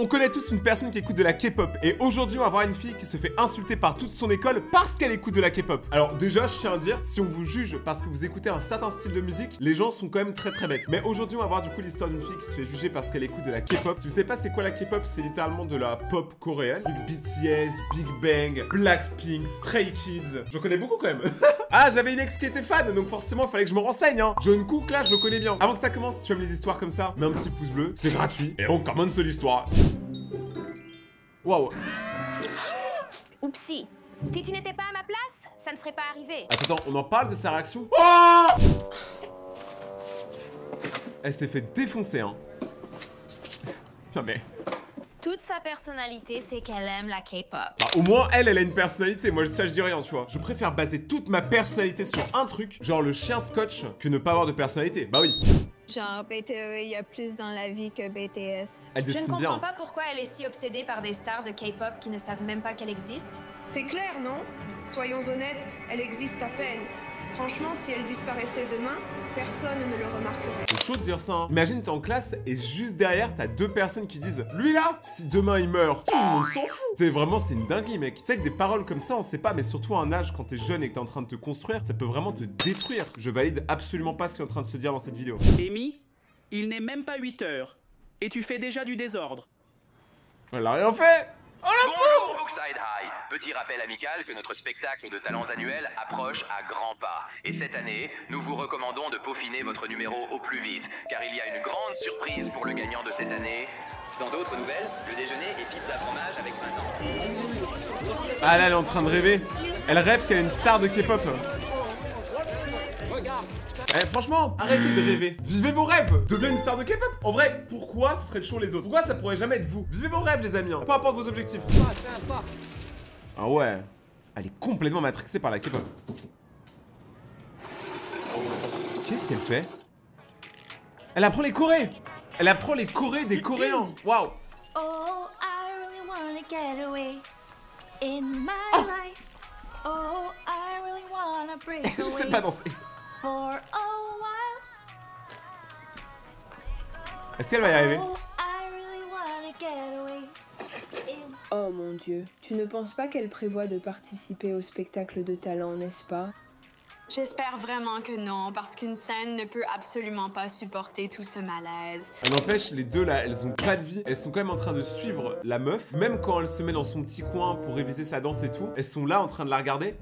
On connaît tous une personne qui écoute de la K-pop et aujourd'hui on va voir une fille qui se fait insulter par toute son école parce qu'elle écoute de la K-pop. Alors déjà je tiens à dire, si on vous juge parce que vous écoutez un certain style de musique, les gens sont quand même très bêtes. Mais aujourd'hui on va voir du coup l'histoire d'une fille qui se fait juger parce qu'elle écoute de la K-pop. Si vous savez pas c'est quoi la K-pop, c'est littéralement de la pop coréenne. BTS, Big Bang, Blackpink, Stray Kids. J'en connais beaucoup quand même. Ah j'avais une ex qui était fan donc forcément il fallait que je me renseigne hein. Jungkook là je le connais bien. Avant que ça commence, si tu aimes les histoires comme ça, mets un petit pouce bleu, c'est gratuit. Et on commence l'histoire. Waouh. Oupsie, si tu n'étais pas à ma place, ça ne serait pas arrivé. Attends, on en parle de sa réaction. Oh, elle s'est fait défoncer, hein. Non mais... Toute sa personnalité, c'est qu'elle aime la K-pop. Bah, au moins, elle a une personnalité. Moi, ça, je dis rien, tu vois. Je préfère baser toute ma personnalité sur un truc, genre le chien scotch, que ne pas avoir de personnalité. Bah oui. Genre, BTE, il y a plus dans la vie que BTS. Elle Je ne dessine comprends bien. pas pourquoi elle est si obsédée par des stars de K-pop qui ne savent même pas qu'elle existe. C'est clair, non? Soyons honnêtes, elle existe à peine. Franchement, si elle disparaissait demain, personne ne le remarquerait. C'est chaud de dire ça, hein. Imagine, t'es en classe et juste derrière, t'as deux personnes qui disent « Lui là, si demain il meurt, tout le monde s'en fout !» C'est vraiment, c'est une dinguerie, mec. Tu sais que des paroles comme ça, on sait pas, mais surtout à un âge, quand t'es jeune et que t'es en train de te construire, ça peut vraiment te détruire. Je valide absolument pas ce qui est en train de se dire dans cette vidéo. Amy, il n'est même pas 8 heures. Et tu fais déjà du désordre. Elle a rien fait. Oh la Bonjour Brookside High. Petit rappel amical que notre spectacle de talents annuel approche à grands pas. Et cette année, nous vous recommandons de peaufiner votre numéro au plus vite, car il y a une grande surprise pour le gagnant de cette année. Dans d'autres nouvelles, le déjeuner est pizza fromage avec maintenant. Ah là, elle est en train de rêver. Elle rêve qu'elle est une star de K-pop. Eh, franchement, arrêtez de rêver. Vivez vos rêves. Devenez une star de K-pop. En vrai, pourquoi ce serait toujours les autres? Pourquoi ça pourrait jamais être vous? Vivez vos rêves, les amis, hein. Peu importe vos objectifs. Ah ouais. Elle est complètement matrixée par la K-pop. Qu'est-ce qu'elle fait? Elle apprend les chorés. Elle apprend les chorés des Coréens. Waouh. Oh, I really wanna get away in my life. Oh, I really wanna break Je sais away pas danser. for a while. Est-ce qu'elle va y arriver? Oh, I really wanna get away in... Oh mon Dieu, tu ne penses pas qu'elle prévoit de participer au spectacle de talent, n'est-ce pas? J'espère vraiment que non, parce qu'une scène ne peut absolument pas supporter tout ce malaise. N'empêche, les deux là, elles ont pas de vie. Elles sont quand même en train de suivre la meuf. Même quand elle se met dans son petit coin pour réviser sa danse et tout, elles sont là en train de la regarder.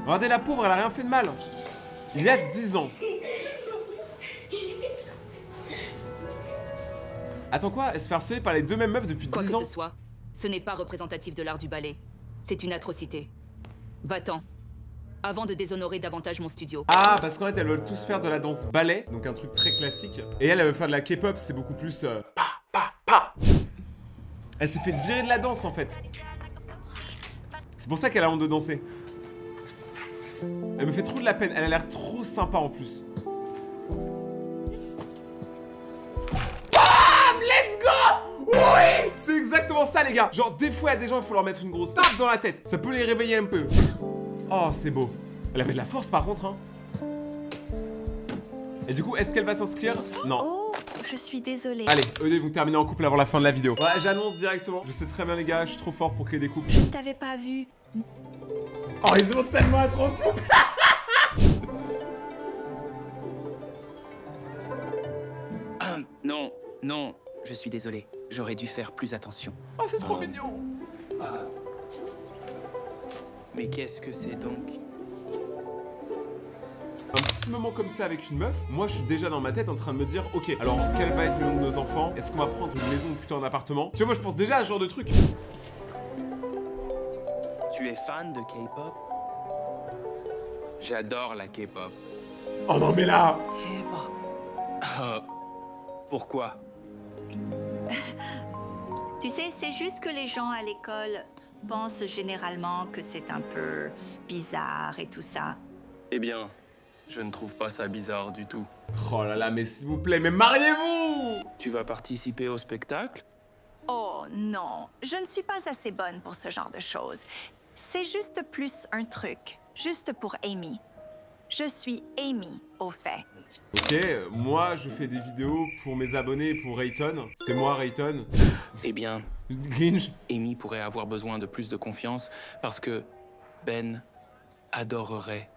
Regardez la pauvre, elle a rien fait de mal. Il y a 10 ans. Attends quoi? Elle se fait harceler par les deux mêmes meufs depuis 10 ans? Quoi que ce soit, ce n'est pas représentatif de l'art du ballet. C'est une atrocité. Va-t'en. Avant de déshonorer davantage mon studio. Ah, parce qu'en fait, elles veulent tous faire de la danse ballet, donc un truc très classique. Et elle veut faire de la K-pop, c'est beaucoup plus... Elle s'est fait virer de la danse, en fait. C'est pour ça qu'elle a honte de danser. Elle me fait trop de la peine, elle a l'air trop sympa en plus. Bam! Let's go! Oui! C'est exactement ça, les gars. Genre, des fois, il y a des gens, il faut leur mettre une grosse tape dans la tête. Ça peut les réveiller un peu. Oh, c'est beau. Elle avait de la force, par contre, hein. Et du coup, est-ce qu'elle va s'inscrire? Non. Oh, je suis désolée. Allez, eux deux vont terminer en couple avant la fin de la vidéo. Ouais, j'annonce directement. Je sais très bien, les gars, je suis trop fort pour créer des couples. Je ne t'avais pas vu. Oh, ils vont tellement être en couple. Non, non, je suis désolé. J'aurais dû faire plus attention. Oh, c'est trop mignon. Mais qu'est-ce que c'est donc? Un petit moment comme ça avec une meuf, moi je suis déjà dans ma tête en train de me dire ok, alors quel va être le nom de nos enfants? Est-ce qu'on va prendre une maison ou plutôt un appartement? Tu vois, moi je pense déjà à ce genre de truc. Tu es fan de K-pop? J'adore la K-pop. Oh non mais là! Pourquoi? Tu sais, c'est juste que les gens à l'école pensent généralement que c'est un peu bizarre et tout ça. Eh bien, je ne trouve pas ça bizarre du tout. Oh là là, mais s'il vous plaît, mais mariez-vous! Tu vas participer au spectacle? Oh non, je ne suis pas assez bonne pour ce genre de choses. C'est juste plus un truc, juste pour Amy. Je suis Amy, au fait. Ok, moi je fais des vidéos pour mes abonnés et pour Rayton. C'est moi Rayton. Eh bien, Grinch. Amy pourrait avoir besoin de plus de confiance parce que Ben adorerait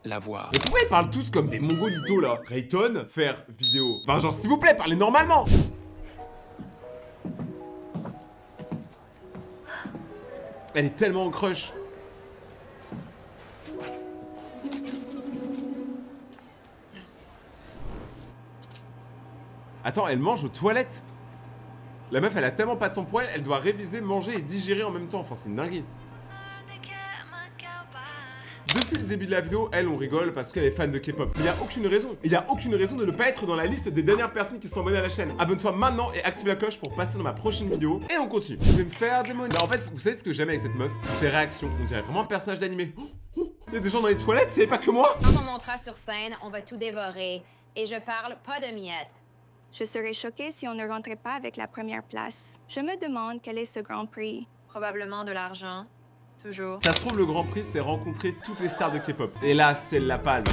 la voir. Mais pourquoi ils parlent tous comme des mongolitos là? Rayton, faire vidéo. Enfin genre s'il vous plaît, parlez normalement. Elle est tellement en crush. Attends, elle mange aux toilettes. La meuf, elle a tellement pas de temps pour elle, elle doit réviser, manger et digérer en même temps. Enfin, c'est une dinguerie. Depuis le début de la vidéo, elle, on rigole parce qu'elle est fan de K-pop. Il n'y a aucune raison. Il n'y a aucune raison de ne pas être dans la liste des dernières personnes qui sont abonnées à la chaîne. Abonne-toi maintenant et active la cloche pour passer dans ma prochaine vidéo. Et on continue. Je vais me faire des monnaies. En fait, vous savez ce que j'aime avec cette meuf? Ses réactions. On dirait vraiment un personnage d'animé. Il y a des gens dans les toilettes, c'est pas que moi. Quand on montera sur scène, on va tout dévorer. Et je parle pas de miettes. Je serais choquée si on ne rentrait pas avec la première place. Je me demande quel est ce Grand Prix. Probablement de l'argent. Toujours. Ça se trouve, le Grand Prix, c'est rencontrer toutes les stars de K-pop. Et là, c'est la palme.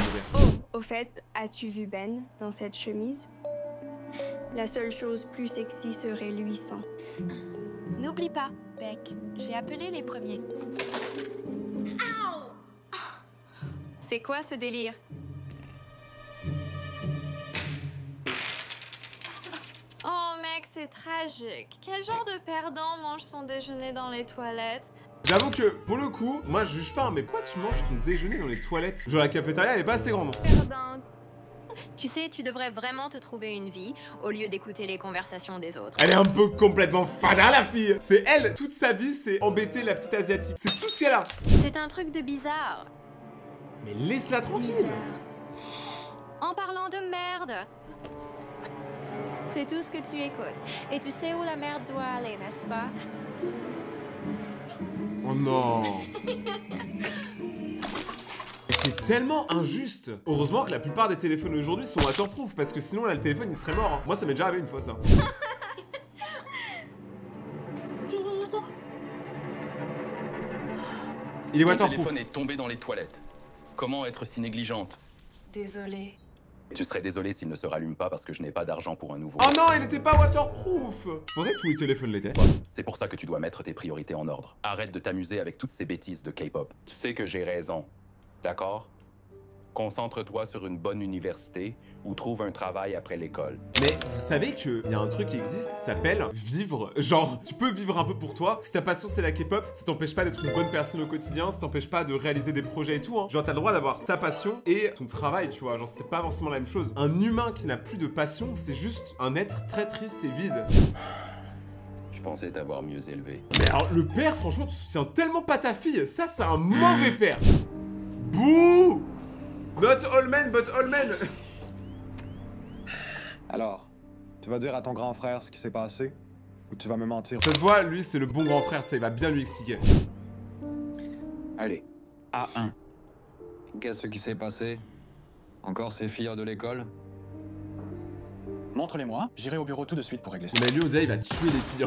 Au fait, as-tu vu Ben dans cette chemise? La seule chose plus sexy serait lui sans. N'oublie pas, Beck, j'ai appelé les premiers. C'est quoi ce délire? Oh mec, c'est tragique. Quel genre de perdant mange son déjeuner dans les toilettes? J'avoue que, pour le coup, moi je juge pas, mais pourquoi tu manges ton déjeuner dans les toilettes? Genre la cafétéria, elle est pas assez grande. Perdante. Tu sais, tu devrais vraiment te trouver une vie au lieu d'écouter les conversations des autres. Elle est un peu complètement fada, la fille. C'est elle, toute sa vie, c'est embêter la petite asiatique. C'est tout ce qu'elle a. C'est un truc de bizarre. Mais laisse-la tranquille. En parlant de merde, c'est tout ce que tu écoutes. Et tu sais où la merde doit aller, n'est-ce pas? Oh non. C'est tellement injuste. Heureusement que la plupart des téléphones aujourd'hui sont waterproof, parce que sinon là le téléphone il serait mort. Hein. Moi ça m'est déjà arrivé une fois ça. Il est Ton waterproof. téléphone est tombé dans les toilettes. Comment être si négligente? Désolée. Tu serais désolé s'il ne se rallume pas parce que je n'ai pas d'argent pour un nouveau. Oh non, il était pas waterproof. Je pensais que tous les téléphones l'étaient. C'est pour ça que tu dois mettre tes priorités en ordre. Arrête de t'amuser avec toutes ces bêtises de K-pop. Tu sais que j'ai raison, d'accord? Concentre-toi sur une bonne université ou trouve un travail après l'école. Mais vous savez qu'il y a un truc qui existe qui s'appelle vivre. Genre, tu peux vivre un peu pour toi. Si ta passion c'est la K-pop, ça t'empêche pas d'être une bonne personne au quotidien, ça t'empêche pas de réaliser des projets et tout. Hein. Genre, t'as le droit d'avoir ta passion et ton travail, tu vois. Genre, c'est pas forcément la même chose. Un humain qui n'a plus de passion, c'est juste un être très triste et vide. Je pensais t'avoir mieux élevé. Mais alors, le père, franchement, tu soutiens tellement pas ta fille. Ça, c'est un mauvais père. Bouh! Not all men, but all men. Alors, tu vas dire à ton grand frère ce qui s'est passé? Ou tu vas me mentir? Ça se voit, lui, c'est le bon grand frère, ça, il va bien lui expliquer. Allez, A1. Qu'est-ce qui s'est passé? Encore ces filles de l'école? Montre-les-moi, j'irai au bureau tout de suite pour régler ça. Mais lui, on dirait il va tuer les filles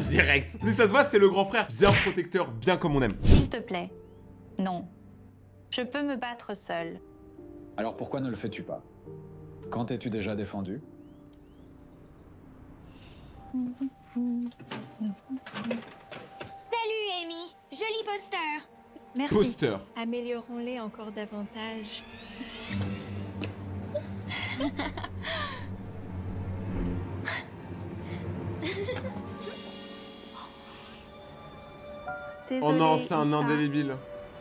direct. Lui, ça se voit, c'est le grand frère, bien protecteur, bien comme on aime. S'il te plaît. Non. Je peux me battre seule. Alors pourquoi ne le fais-tu pas? Quand t'es-tu déjà défendu? Salut, Amy. Joli poster. Merci. Poster. Améliorons-les encore davantage. Oh non, Désolée, c'est un Issa. indélébile.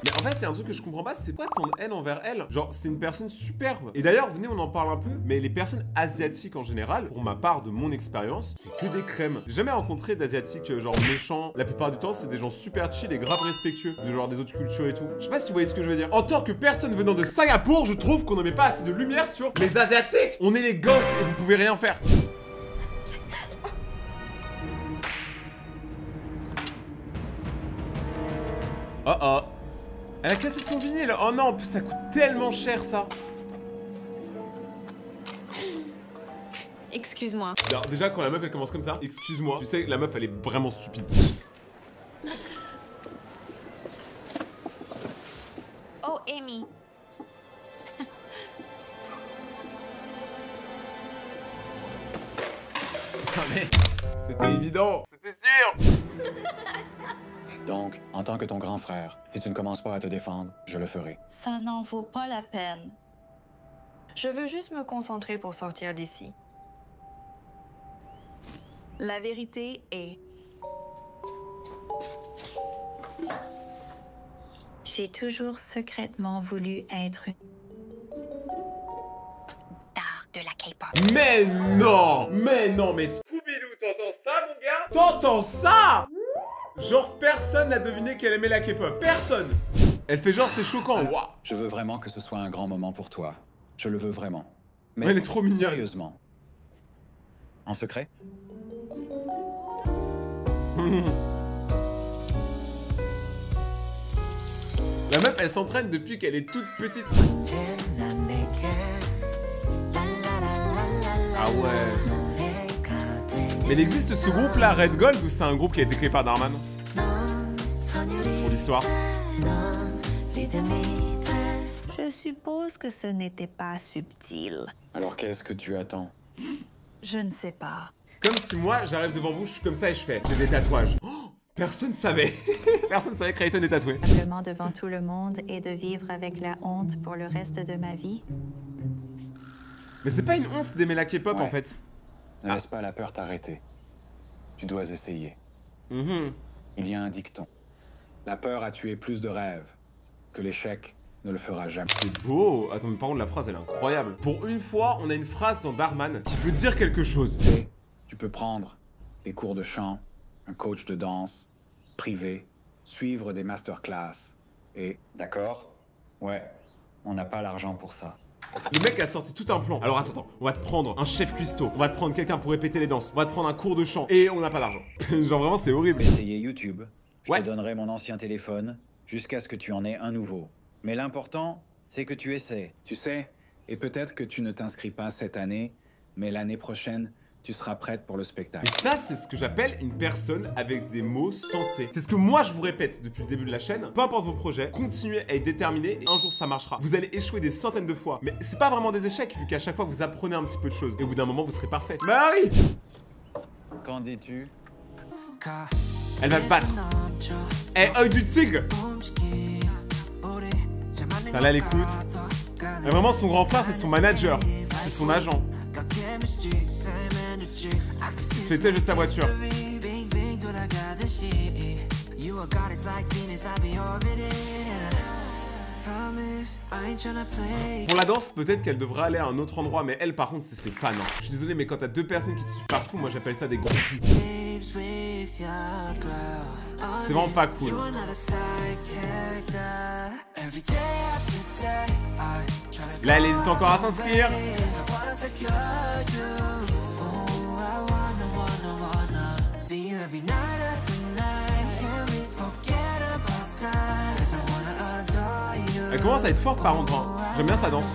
Mais en fait, il y a un truc que je comprends pas, c'est quoi ton haine envers elle? Genre, c'est une personne superbe. Et d'ailleurs, venez, on en parle un peu, mais les personnes asiatiques en général, pour ma part, de mon expérience, c'est que des crèmes. J'ai jamais rencontré d'asiatiques genre méchants. La plupart du temps, c'est des gens super chill et grave respectueux, de genre des autres cultures et tout. Je sais pas si vous voyez ce que je veux dire. En tant que personne venant de Singapour, je trouve qu'on ne met pas assez de lumière sur les asiatiques. On est les goats et vous pouvez rien faire. Oh oh. Elle a cassé son vinyle. Oh non, ça coûte tellement cher ça. Excuse-moi. Alors déjà quand la meuf elle commence comme ça, excuse-moi, tu sais la meuf elle est vraiment stupide. Oh, Amy. C'était évident. C'était sûr. Donc, en tant que ton grand frère, si tu ne commences pas à te défendre, je le ferai. Ça n'en vaut pas la peine. Je veux juste me concentrer pour sortir d'ici. La vérité est... J'ai toujours secrètement voulu être une star de la K-pop. Mais non, mais Scooby-Doo, t'entends ça, mon gars? T'entends ça? Genre, personne n'a deviné qu'elle aimait la K-pop. Personne. Elle fait genre, c'est choquant. Waouh. Je veux vraiment que ce soit un grand moment pour toi. Je le veux vraiment. Mais elle est trop mignonne. Sérieusement. En secret? La meuf, elle s'entraîne depuis qu'elle est toute petite. Ah ouais. Mais il existe ce groupe-là, Red Gold, ou c'est un groupe qui a été créé par Darman? Pour l'histoire. Je suppose que ce n'était pas subtil. Alors qu'est-ce que tu attends? Je ne sais pas. Comme si moi, j'arrive devant vous, je suis comme ça et je fais. J'ai des tatouages. Oh, personne savait. Personne savait que Rayton est tatoué. Simplement devant tout le monde et de vivre avec la honte pour le reste de ma vie. Mais c'est pas une honte d'aimer la K-pop en fait. Ne laisse pas la peur t'arrêter. Tu dois essayer. Il y a un dicton. La peur a tué plus de rêves que l'échec ne le fera jamais. C'est beau. Attends, mais par contre, la phrase, elle est incroyable. Pour une fois, on a une phrase dans Darman qui veut dire quelque chose. Tu peux prendre des cours de chant, un coach de danse, privé, suivre des masterclass et... D'accord? Ouais, on n'a pas l'argent pour ça. Le mec a sorti tout un plan. Alors attends, on va te prendre un chef cuistot, on va te prendre quelqu'un pour répéter les danses, on va te prendre un cours de chant et on n'a pas d'argent. Genre vraiment, c'est horrible. Essayez YouTube. Je te donnerai mon ancien téléphone jusqu'à ce que tu en aies un nouveau. Mais l'important, c'est que tu essaies. Tu sais, et peut-être que tu ne t'inscris pas cette année, mais l'année prochaine, tu seras prête pour le spectacle. Et ça, c'est ce que j'appelle une personne avec des mots sensés. C'est ce que moi, je vous répète depuis le début de la chaîne. Peu importe vos projets, continuez à être déterminé et un jour, ça marchera. Vous allez échouer des centaines de fois. Mais c'est pas vraiment des échecs, vu qu'à chaque fois, vous apprenez un petit peu de choses. Et au bout d'un moment, vous serez parfait. Bah oui! Qu'en dis-tu? Elle va se battre. Eh, œil du tigre! Ça, là, elle écoute. Et vraiment, son grand frère, c'est son manager. C'est son agent. C'était juste sa voiture. Pour la danse, peut-être qu'elle devrait aller à un autre endroit, mais elle, par contre, c'est ses fans. Hein. Je suis désolé, mais quand t'as deux personnes qui te suivent partout, moi j'appelle ça des groupies. C'est vraiment pas cool. Là, elle hésite encore à s'inscrire. Elle commence à être forte par contre. Hein. J'aime bien sa danse.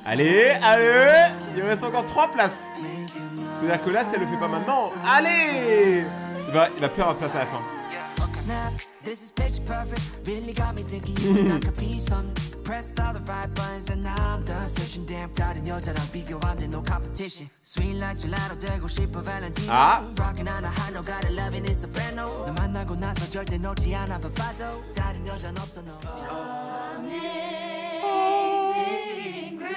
Allez, allez! Il reste encore 3 places. C'est-à-dire que là, si elle le fait pas maintenant, allez! Il va plus avoir de place à la fin. This is picture perfect, really got me thinking you and I could be something. Pressed all the right buttons and now I'm done searching. Damn tired of 여자랑 비교하는데 no competition. Sweet like gelato 되고 싶어 Valentino. Rocking on a high note, got a loving it soprano. 너 만나고 나서 절대 놓지 않아 봐도 다른 여자는 없어 no. Amazing grace,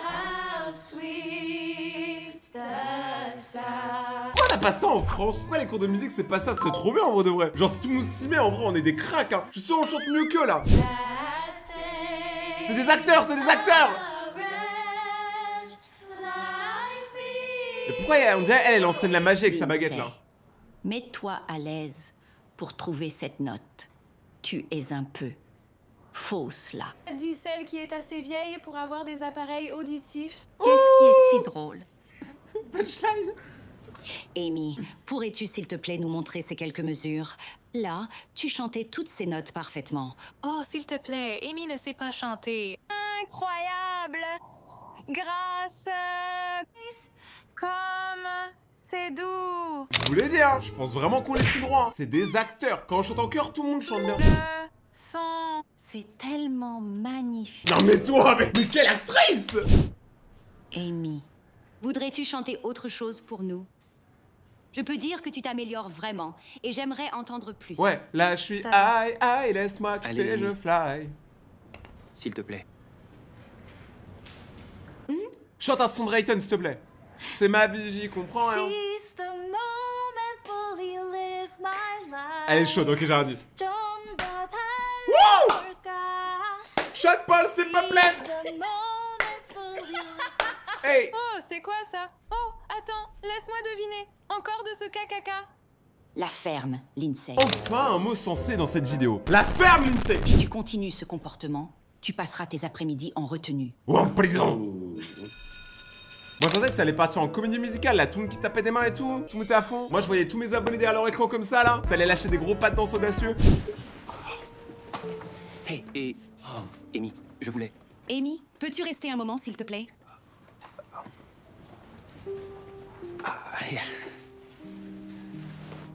how sweet the sound. Pourquoi on n'a pas ça en France? Pourquoi les cours de musique c'est pas ça? Ce serait trop bien en vrai de vrai. Genre si tout le monde s'y met en vrai on est des cracks hein. Je suis sûr on chante mieux qu'eux là. C'est des acteurs, c'est des acteurs. Et pourquoi on dirait elle enseigne la magie avec sa baguette là? Mets-toi à l'aise pour trouver cette note. Tu es un peu fausse là. Dit celle qui est assez vieille pour avoir des appareils auditifs. Qu'est-ce qui est si drôle? Punchline. Amy, pourrais-tu s'il te plaît nous montrer ces quelques mesures? Là, tu chantais toutes ces notes parfaitement. Oh, s'il te plaît, Amy ne sait pas chanter. Incroyable! Grâce... Comme... C'est doux! Je vous l'ai dit hein, je pense vraiment qu'on est tout droit hein. C'est des acteurs, quand on chante en chœur tout le monde chante bien. Le son... C'est tellement magnifique. Non mais toi, mais quelle actrice! Amy, Voudrais-tu chanter autre chose pour nous? Je peux dire que tu t'améliores vraiment, et j'aimerais entendre plus. Ouais, là je suis aïe, laisse-moi kiffer, Allez, je fly. S'il te plaît. Chante un son de Rayton, s'il te plaît. C'est ma vie, j'y comprends rien. Seize the moment, fully live my life. Elle est chaude, ok, j'ai rien dit. Wow! Chante Paul, s'il te plaît. Hey. Oh, c'est quoi ça? Oh, attends, laisse-moi deviner. Encore de ce caca. La ferme, Lindsay. Enfin un mot sensé dans cette vidéo. La ferme, Lindsay. Si tu continues ce comportement, tu passeras tes après-midi en retenue. Ou en prison. Moi je pensais que ça allait partir en comédie musicale, là, tout le monde qui tapait des mains et tout le monde était à fond. Moi je voyais tous mes abonnés derrière leur écran comme ça là. Ça allait lâcher des gros pas de danse audacieux. Hey, et... Oh, Amy, je voulais... Amy, peux-tu rester un moment, s'il te plaît?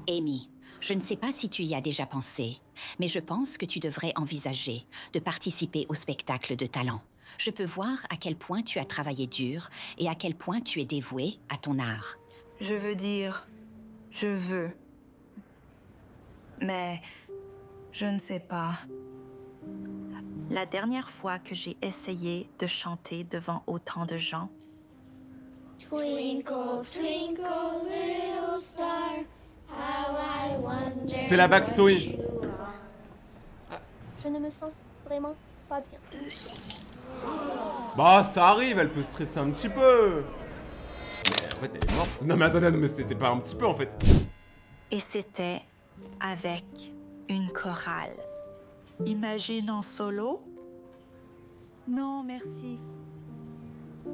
Amy, je ne sais pas si tu y as déjà pensé, mais je pense que tu devrais envisager de participer au spectacle de talent. Je peux voir à quel point tu as travaillé dur et à quel point tu es dévoué à ton art. Je veux dire, je veux. Mais je ne sais pas. La dernière fois que j'ai essayé de chanter devant autant de gens, Twinkle, twinkle, little star, how I wonder. C'est la backstory. Je ne me sens vraiment pas bien. Bah ça arrive, elle peut stresser un petit peu. Mais en fait elle est morte. Non mais attendez, mais c'était pas un petit peu en fait. et c'était avec une chorale. Imagine en solo? Non, merci.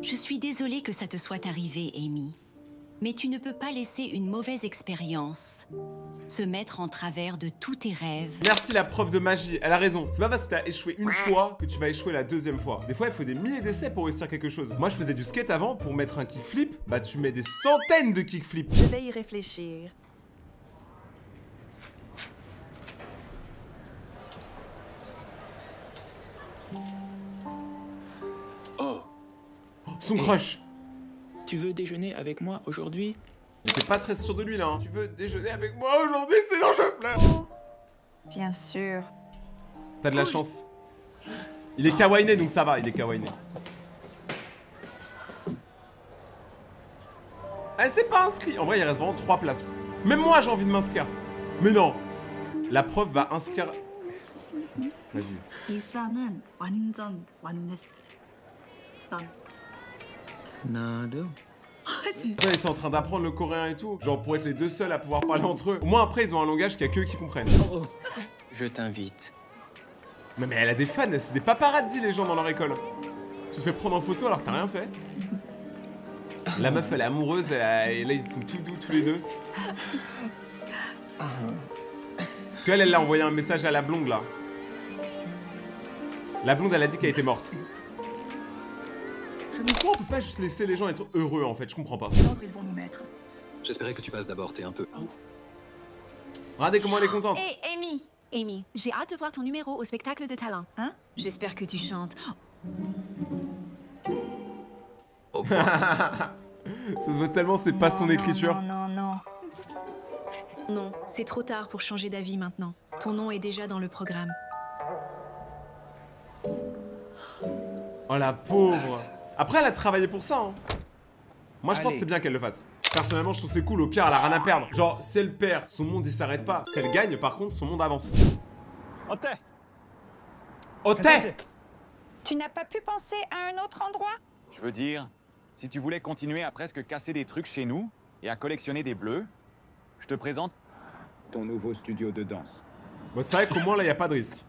Je suis désolée que ça te soit arrivé, Amy. Mais tu ne peux pas laisser une mauvaise expérience se mettre en travers de tous tes rêves. Merci la prof de magie, elle a raison. C'est pas parce que t'as échoué une fois que tu vas échouer la deuxième fois. Des fois, il faut des milliers d'essais pour réussir quelque chose. Moi, je faisais du skate avant, pour mettre un kickflip, bah tu mets des centaines de kickflips. Je vais y réfléchir. Oh, son crush. Tu veux déjeuner avec moi aujourd'hui? Il était pas très sûr de lui là. Hein. Tu veux déjeuner avec moi aujourd'hui? Sinon je pleure. Bien sûr. T'as de la chance. Il est kawainé donc ça va, il est kawainé. Elle s'est pas inscrite. En vrai, il reste vraiment 3 places. Même moi, j'ai envie de m'inscrire. Mais non. La prof va inscrire. Vas-y. 이사는 완전 완냈어. Nado. Après, ils sont en train d'apprendre le coréen et tout. Genre pour être les deux seuls à pouvoir parler entre eux. Au moins après, ils ont un langage qu'il y a qu'eux qui comprennent. Oh, je t'invite. Non mais elle a des fans, c'est des paparazzi les gens dans leur école. Tu te fais prendre en photo alors que t'as rien fait. La meuf elle est amoureuse et là ils sont tout doux tous les deux. Parce qu'elle elle a envoyé un message à la blonde là. La blonde elle a dit qu'elle était morte. Pourquoi on peut pas juste laisser les gens être heureux en fait, je comprends pas. Ils vont nous mettre. J'espérais que tu passes d'abord, t'es un peu... Regardez comment elle est contente. Hé, Amy! Amy, j'ai hâte de voir ton numéro au spectacle de talent. Hein? J'espère que tu chantes. Ça se voit tellement, c'est pas son écriture. Non. Non, c'est trop tard pour changer d'avis maintenant. Ton nom est déjà dans le programme. Oh la pauvre. Après elle a travaillé pour ça hein. Moi je pense que c'est bien qu'elle le fasse. Personnellement je trouve c'est cool, au pire elle a rien à perdre. Genre si elle perd, son monde il s'arrête pas. Si elle gagne par contre son monde avance. Oté. Tu n'as pas pu penser à un autre endroit? Je veux dire, si tu voulais continuer à presque casser des trucs chez nous et à collectionner des bleus, je te présente ton nouveau studio de danse. Bon c'est vrai qu'au moins là y a pas de risque.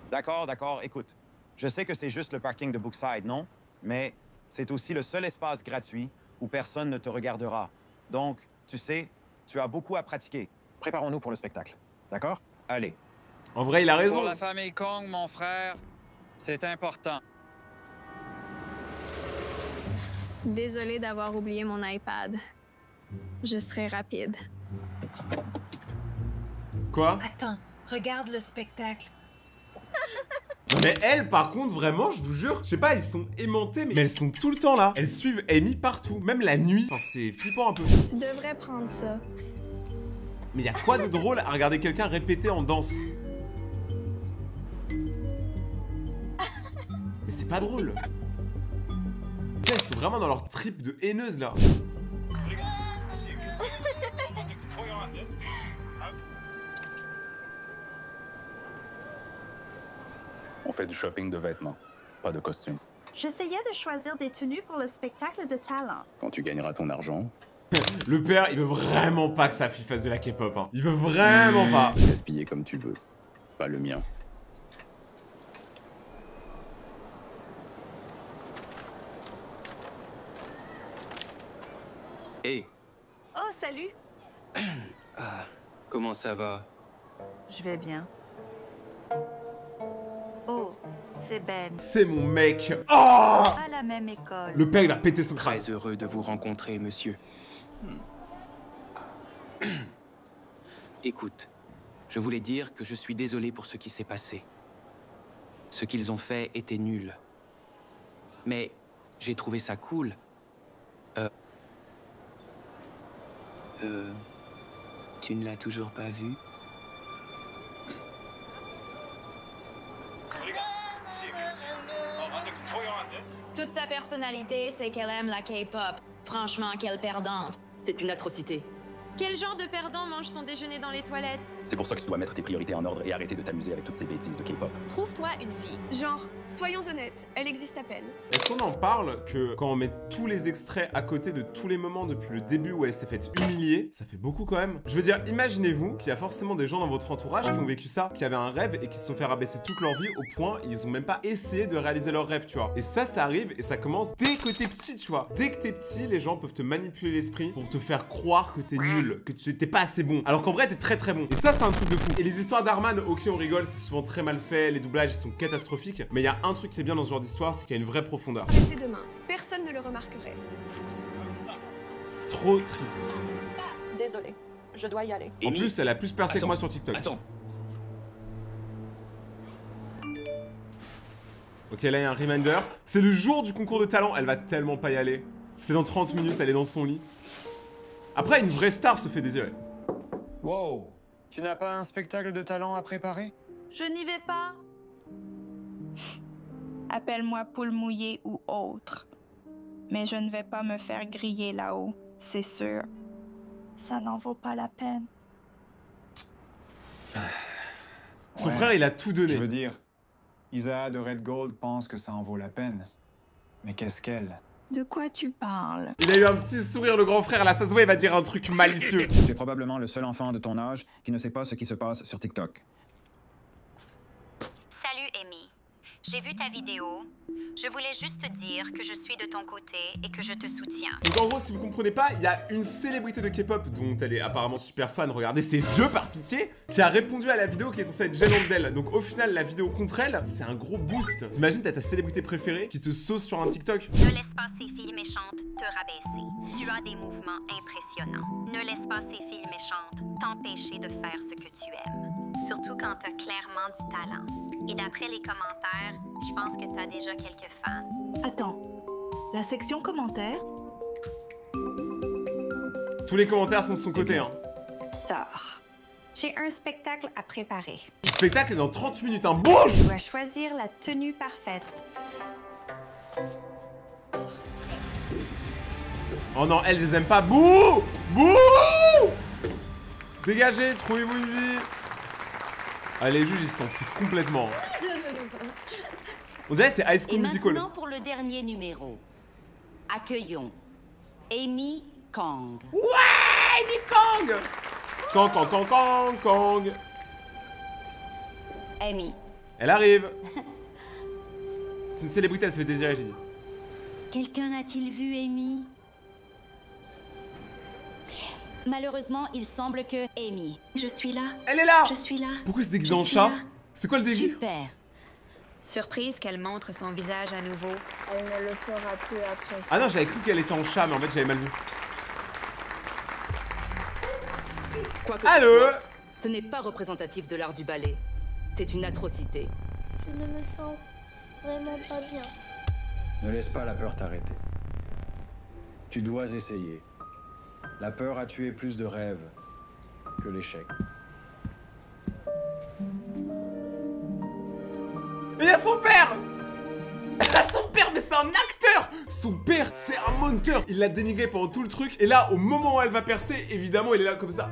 D'accord, écoute. Je sais que c'est juste le parking de Brookside, non? Mais c'est aussi le seul espace gratuit où personne ne te regardera. Donc, tu sais, tu as beaucoup à pratiquer. Préparons-nous pour le spectacle. D'accord? Allez. En vrai, il a raison. Pour la famille Kong, mon frère, c'est important. Désolée d'avoir oublié mon iPad. Je serai rapide. Quoi? Attends, regarde le spectacle. Non mais elles, par contre, vraiment, je vous jure, je sais pas, ils sont aimantés, mais elles sont tout le temps là. Elles suivent Amy partout, même la nuit. Enfin, c'est flippant un peu. Tu devrais prendre ça. Mais y a quoi de drôle à regarder quelqu'un répéter en danse? Mais c'est pas drôle. Tu sais, elles sont vraiment dans leur trip de haineuse là. On fait du shopping de vêtements, pas de costumes. J'essayais de choisir des tenues pour le spectacle de talent. Quand tu gagneras ton argent... Le père, il veut vraiment pas que sa fille fasse de la K-pop, hein. Il veut vraiment pas. Gaspiller comme tu veux, pas le mien. Hé, Oh, salut! comment ça va? Je vais bien. Oh, c'est Ben. C'est mon mec. Oh! À la même école. Le père, il a pété son crâne. Très heureux de vous rencontrer, monsieur. Écoute, je voulais dire que je suis désolé pour ce qui s'est passé. Ce qu'ils ont fait était nul. Mais j'ai trouvé ça cool. Tu ne l'as toujours pas vu? Toute sa personnalité, c'est qu'elle aime la K-pop. Franchement, quelle perdante. C'est une atrocité. Quel genre de perdant mange son déjeuner dans les toilettes? C'est pour ça que tu dois mettre tes priorités en ordre et arrêter de t'amuser avec toutes ces bêtises de K-pop. Trouve-toi une vie. Genre, soyons honnêtes, elle existe à peine. Est-ce qu'on en parle que quand on met tous les extraits à côté de tous les moments depuis le début où elle s'est faite humilier, ça fait beaucoup quand même. Je veux dire, imaginez-vous qu'il y a forcément des gens dans votre entourage qui ont vécu ça, qui avaient un rêve et qui se sont fait rabaisser toute leur vie au point ils ont même pas essayé de réaliser leur rêve, tu vois. Et ça arrive et ça commence dès que t'es petit, tu vois. Dès que t'es petit, les gens peuvent te manipuler l'esprit pour te faire croire que t'es nul, que tu t'es pas assez bon. Alors qu'en vrai, t'es très très bon. Et ça, c'est un truc de fou. Et les histoires d'Arman, ok, on rigole, c'est souvent très mal fait, les doublages, ils sont catastrophiques. Mais il y a un truc qui est bien dans ce genre d'histoire, c'est qu'il y a une vraie profondeur. C'est demain. Personne ne le remarquerait. C'est trop triste. Désolée, je dois y aller. En plus, elle a plus percé que moi sur TikTok. Attends. Ok, là, il y a un reminder. C'est le jour du concours de talent. Elle va tellement pas y aller. C'est dans 30 minutes, elle est dans son lit. Après, une vraie star se fait désirer. Wow. Tu n'as pas un spectacle de talent à préparer? Je n'y vais pas. Appelle-moi poule mouillée ou autre. Mais je ne vais pas me faire griller là-haut, c'est sûr. Ça n'en vaut pas la peine. Son frère, il a tout donné. Je veux dire, Isa de Red Gold pense que ça en vaut la peine. Mais qu'est-ce qu'elle? De quoi tu parles? Il a eu un petit sourire, le grand frère. Là, ça se voit, il va dire un truc malicieux. Tu es probablement le seul enfant de ton âge qui ne sait pas ce qui se passe sur TikTok. Salut Amy. J'ai vu ta vidéo. Je voulais juste te dire que je suis de ton côté et que je te soutiens. Donc en gros, si vous comprenez pas, il y a une célébrité de K-pop dont elle est apparemment super fan, regardez ses yeux par pitié, qui a répondu à la vidéo qui est censée être gênante d'elle. Donc au final, la vidéo contre elle, c'est un gros boost. T'imagines, t'as ta célébrité préférée qui te sauce sur un TikTok. Ne laisse pas ces filles méchantes te rabaisser. Tu as des mouvements impressionnants. Ne laisse pas ces filles méchantes t'empêcher de faire ce que tu aimes. Surtout quand t'as clairement du talent. Et d'après les commentaires, je pense que t'as déjà quelques fans. Attends, la section commentaires? Tous les commentaires sont de son côté, hein. Sors. J'ai un spectacle à préparer. Le spectacle est dans 30 minutes, hein. Bouge! Je dois choisir la tenue parfaite. Oh non, elles, je les aime pas. Bouh! Bouh! Dégagez, trouvez-vous une vie. Ah, les juges, ils s'en foutent complètement. On dirait que c'est High School Musical. Et maintenant pour le dernier numéro. Accueillons Amy Kong. Ouais, Amy Kong! Kong. Amy. Elle arrive. C'est une célébrité, elle se fait désirer, j'ai dit. Quelqu'un a-t-il vu Amy? Malheureusement, il semble que Amy. Je suis là. Elle est là. Je suis là. Pourquoi se déguiser en chat? C'est quoi le début? Super. Surprise qu'elle montre son visage à nouveau. Elle ne le fera plus après ça. Ah non, j'avais cru qu'elle était en chat, mais en fait, j'avais mal vu. Quoi que Allô? ce n'est pas représentatif de l'art du ballet. C'est une atrocité. Je ne me sens vraiment pas bien. Ne laisse pas la peur t'arrêter. Tu dois essayer. La peur a tué plus de rêves que l'échec. Et il y a son père! Son père, mais c'est un acteur! Son père, c'est un monteur! Il l'a dénigré pendant tout le truc, et là, au moment où elle va percer, évidemment, il est là comme ça.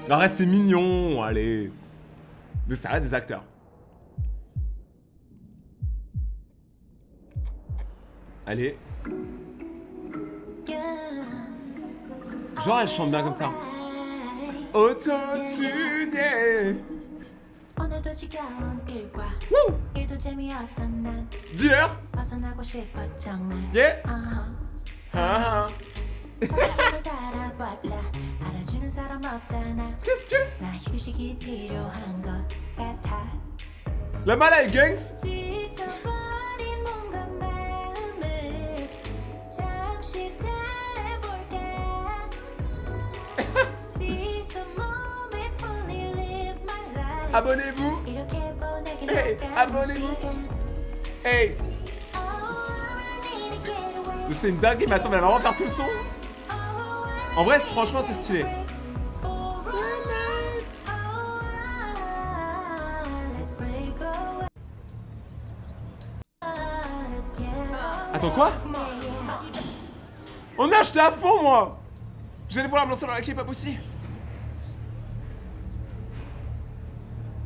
Le reste, c'est mignon, allez. Mais ça reste des acteurs. Allez. Genre, elle chante bien comme ça. Auto-tuné. Wouh! Dealer! Yeah! Qu'est-ce que? La Malay Gangs? Abonnez-vous! Hey, abonnez-vous! Hey! C'est une dingue, mais attends, elle va vraiment faire tout le son? En vrai, franchement, c'est stylé. Attends, quoi? On a acheté à fond, moi! J'allais vouloir me lancer dans la K-pop aussi.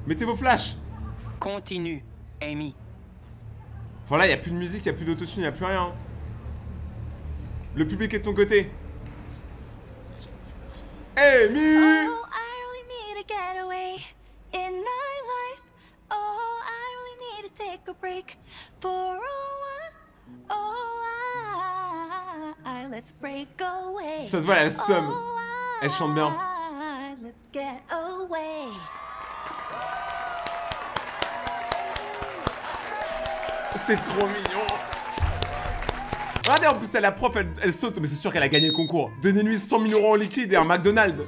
Mettez vos flashs. Continue, Amy. Voilà, il n'y a plus de musique, il n'y a plus d'autotune, il n'y a plus rien. Le public est de ton côté. Amy! Oh, I really need a getaway in my life. Oh, I really need to take a break for a while. Oh, let's break away. Ça se voit, elle somme. Elle chante bien. Let's get away. C'est trop mignon. Regardez, en plus, la prof, elle saute, mais c'est sûr qu'elle a gagné le concours. Donnez-lui 100 000 € en liquide et un McDonald's.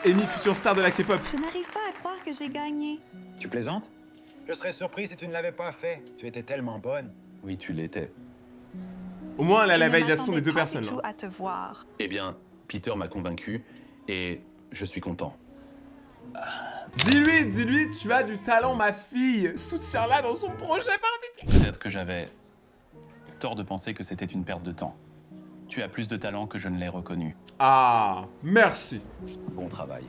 Amy, future star de la K-pop. Je n'arrive pas à croire que j'ai gagné. Tu plaisantes? Je serais surpris si tu ne l'avais pas fait. Tu étais tellement bonne. Oui, tu l'étais. Au moins, elle a la Je ne validation des deux m'attendais pas personnes. du tout Là. à te voir. Eh bien, Peter m'a convaincu et je suis content. Dis-lui, tu as du talent, ma fille. Soutiens-la dans son projet, par pitié. Peut-être que j'avais tort de penser que c'était une perte de temps. Tu as plus de talent que je ne l'ai reconnu. Ah, merci. Bon travail.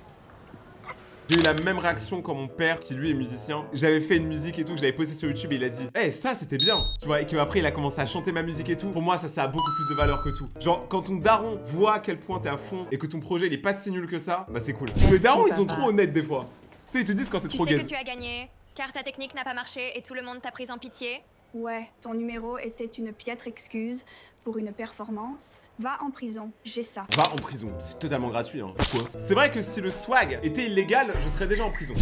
J'ai eu la même réaction quand mon père, qui lui est musicien, j'avais fait une musique et tout, que je l'avais posté sur YouTube et il a dit hey, ça c'était bien, tu vois, et qu'après il a commencé à chanter ma musique et tout. Pour moi, ça a beaucoup plus de valeur que tout. Genre, quand ton daron voit à quel point t'es à fond et que ton projet il est pas si nul que ça, bah c'est cool. Les darons, ils sont trop honnêtes des fois. Tu sais, ils te disent quand c'est trop Tu sais gaze. que tu as gagné, car ta technique n'a pas marché et tout le monde t'a prise en pitié. Ouais, ton numéro était une piètre excuse pour une performance. Va en prison, j'ai ça. Va en prison, c'est totalement gratuit, hein. Pourquoi? C'est vrai que si le swag était illégal, je serais déjà en prison.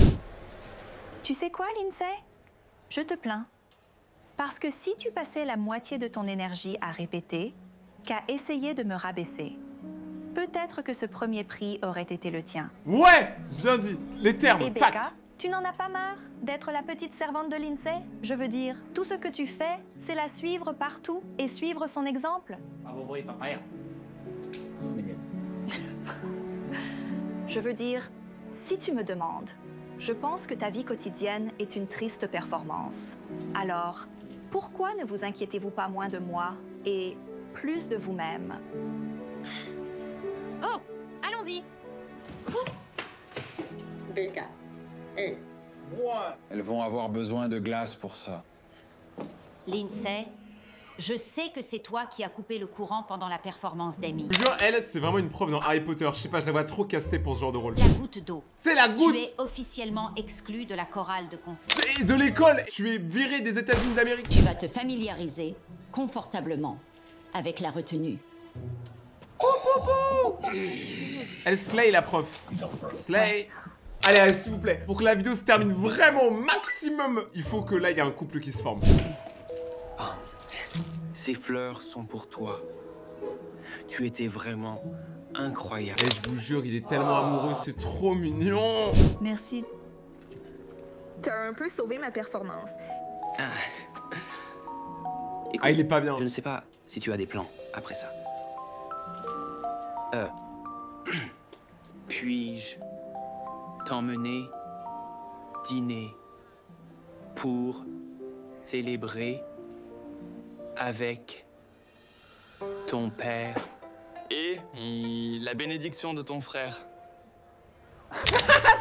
Tu sais quoi, Lindsay? Je te plains. Parce que si tu passais la moitié de ton énergie à répéter qu'à essayer de me rabaisser, peut-être que ce premier prix aurait été le tien. Ouais, bien dit. Les termes, Et Becca, facts. tu n'en as pas marre d'être la petite servante de Lindsay? Je veux dire, tout ce que tu fais, c'est la suivre partout et suivre son exemple. Je veux dire, si tu me demandes, je pense que ta vie quotidienne est une triste performance. Alors, pourquoi ne vous inquiétez-vous pas moins de moi et plus de vous-même? Oh, allons-y. Becca. Hey. Elles vont avoir besoin de glace pour ça. Lindsay, je sais que c'est toi qui as coupé le courant pendant la performance d'Amy. Je jure, elle, c'est vraiment une prof dans Harry Potter. Je sais pas, je la vois trop castée pour ce genre de rôle. La goutte d'eau. C'est la goutte! Tu es officiellement exclu de la chorale de concert. Et de l'école! Tu es viré des États-Unis d'Amérique. Tu vas te familiariser confortablement avec la retenue. Elle slay la prof. Slay. Allez, s'il vous plaît, pour que la vidéo se termine vraiment au maximum, il faut que là, il y ait un couple qui se forme. Ces fleurs sont pour toi. Tu étais vraiment incroyable. Et je vous jure, il est tellement amoureux, c'est trop mignon. Merci. Tu as un peu sauvé ma performance. Écoute, il est pas bien. Je ne sais pas si tu as des plans après ça. Puis-je t'emmener dîner pour célébrer avec ton père et la bénédiction de ton frère.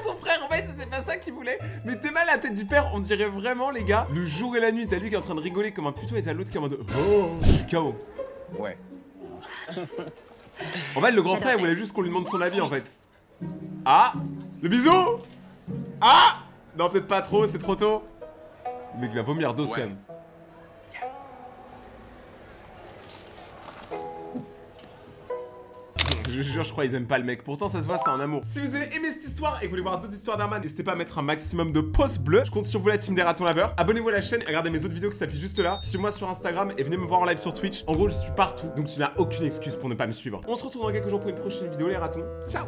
Son frère, en fait, c'était pas ça qu'il voulait. Mais t'es mal à la tête du père, on dirait vraiment, les gars. Le jour et la nuit, t'as lui qui est en train de rigoler comme un puto et t'as l'autre qui est en mode oh, je suis KO. Ouais. En fait, le grand frère, il voulait juste qu'on lui demande son avis, en fait. Ah, le bisou. Ah, non, peut-être pas trop, c'est trop tôt. Le mec va vomir dose quand même. Je jure, je crois qu'ils aiment pas le mec. Pourtant, ça se voit, c'est un amour. Si vous avez aimé cette histoire et que vous voulez voir d'autres histoires d'Herman, n'hésitez pas à mettre un maximum de pouces bleus. Je compte sur vous, la team des ratons laveurs. Abonnez-vous à la chaîne et regardez mes autres vidéos qui s'affichent juste là. Suivez-moi sur Instagram et venez me voir en live sur Twitch. En gros, je suis partout, donc tu n'as aucune excuse pour ne pas me suivre. On se retrouve dans quelques jours pour une prochaine vidéo, les ratons. Ciao!